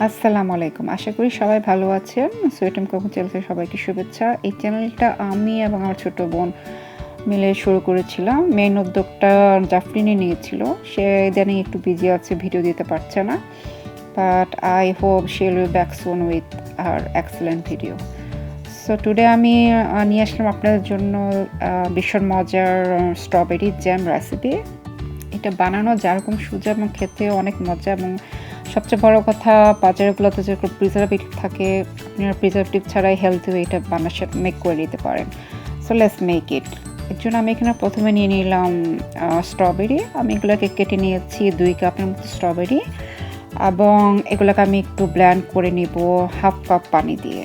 আসসালামু আলাইকুম। আশা করি সবাই ভালো আছেন। সুইটেম কুকিং চ্যানেলে সবাইকে শুভেচ্ছা। এই চ্যানেলটা আমি এবং আমার ছোট বোন মিলে শুরু করেছিলাম। মেইন উদ্যোগটা জাফরিনে নিয়েছিল। সে ইদানিং একটু বিজি আছে, ভিডিও দিতে পারছে না। But I hope she will be back soon with her excellent video. So today আমি নিয়ে আসলাম আপনাদের জন্য ভীষণ মজার স্ট্রবেরি জ্যাম রেসিপি। এটা বানানো যেরকম সোজা এবং খেতে অনেক মজা, এবং সবচেয়ে বড় কথা বাজারগুলোতে যেরকম প্রিজারভেটিভ থাকে, আপনারা প্রিজারভেটিভ ছাড়াই হেলদি এটা মেক করে নিতে পারেন। So let's make it. এর জন্য আমি এখানে প্রথমে নিয়ে নিলাম স্ট্রবেরি। আমি এগুলোকে কেটে নিয়েছি 2 কাপের মতো স্ট্রবেরি, এবং এগুলোকে আমি একটু ব্লেন্ড করে নিব হাফ কাপ পানি দিয়ে।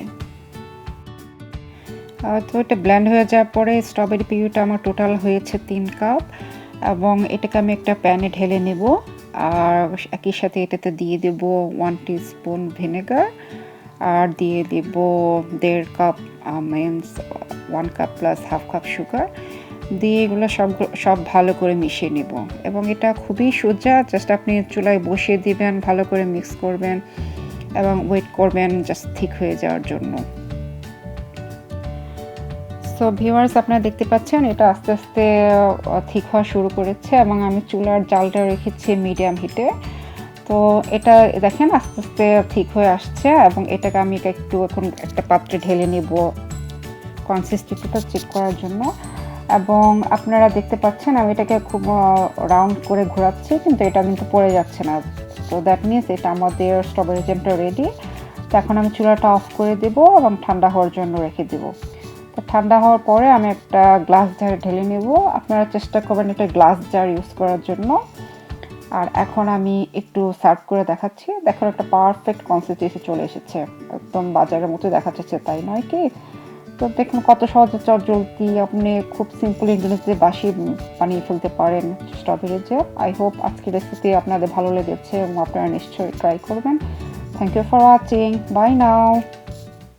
তো এটা ব্লেন্ড হয়ে যাওয়ার পরে স্ট্রবেরি পিউরিটা আমার টোটাল হয়েছে 3 কাপ, এবং এটাকে আমি একটা প্যানে ঢেলে নেব। আর একই সাথে এটাতে দিয়ে দেব 1 টিস্পুন ভিনেগার, আর দিয়ে দেব 1.5 cup means 1 cup plus half cup sugar দিয়ে এগুলো সব ভালো করে মিশিয়ে নেব। এবং এটা খুবই সোজা, জাস্ট আপনি চুলায় বসিয়ে দিবেন, ভালো করে মিক্স করবেন এবং ওয়েট করবেন জাস্ট ঠিক হয়ে যাওয়ার জন্য। সো ভিউয়ার্স, আপনারা দেখতে পাচ্ছেন এটা আস্তে আস্তে ঠিক হওয়া শুরু করেছে, এবং আমি চুলার জালটা রেখেছি মিডিয়াম হিটে। তো এটা দেখেন আস্তে আস্তে ঠিক হয়ে আসছে, এবং এটাকে আমি একটু এখন একটা পাত্রে ঢেলে নেব কনসিস্টেন্সিটা চেক করার জন্য। এবং আপনারা দেখতে পাচ্ছেন আমি এটাকে খুব রাউন্ড করে ঘোরাচ্ছি, কিন্তু এটা কিন্তু পড়ে যাচ্ছে না। তো দ্যাট মিনস এটা আমাদের স্ট্রবেরি জ্যামটা রেডি। তো এখন আমি চুলাটা অফ করে দেব এবং ঠান্ডা হওয়ার জন্য রেখে দেবো। ঠান্ডা হওয়ার পরে আমি একটা গ্লাস জারে ঢেলে নেব। আপনারা চেষ্টা করবেন একটা গ্লাস জার ইউজ করার জন্য। আর এখন আমি একটু সার্ভ করে দেখাচ্ছি। দেখুন একটা পারফেক্ট কনসিস্টেন্সি চলে এসেছে, একদম বাজারের মতো দেখা যাচ্ছে, তাই নয় কি? তো দেখুন কত সহজে চটজলদি আপনি খুব সিম্পল ইনগ্রিডিয়েন্টস দিয়ে বানিয়ে ফেলতে পারেন স্ট্রবেরি জ্যাম। আই হোপ আজকের রেসিপি আপনাদের ভালো লেগেছে এবং আপনারা নিশ্চয়ই ট্রাই করবেন। Thank you for watching. Bye now.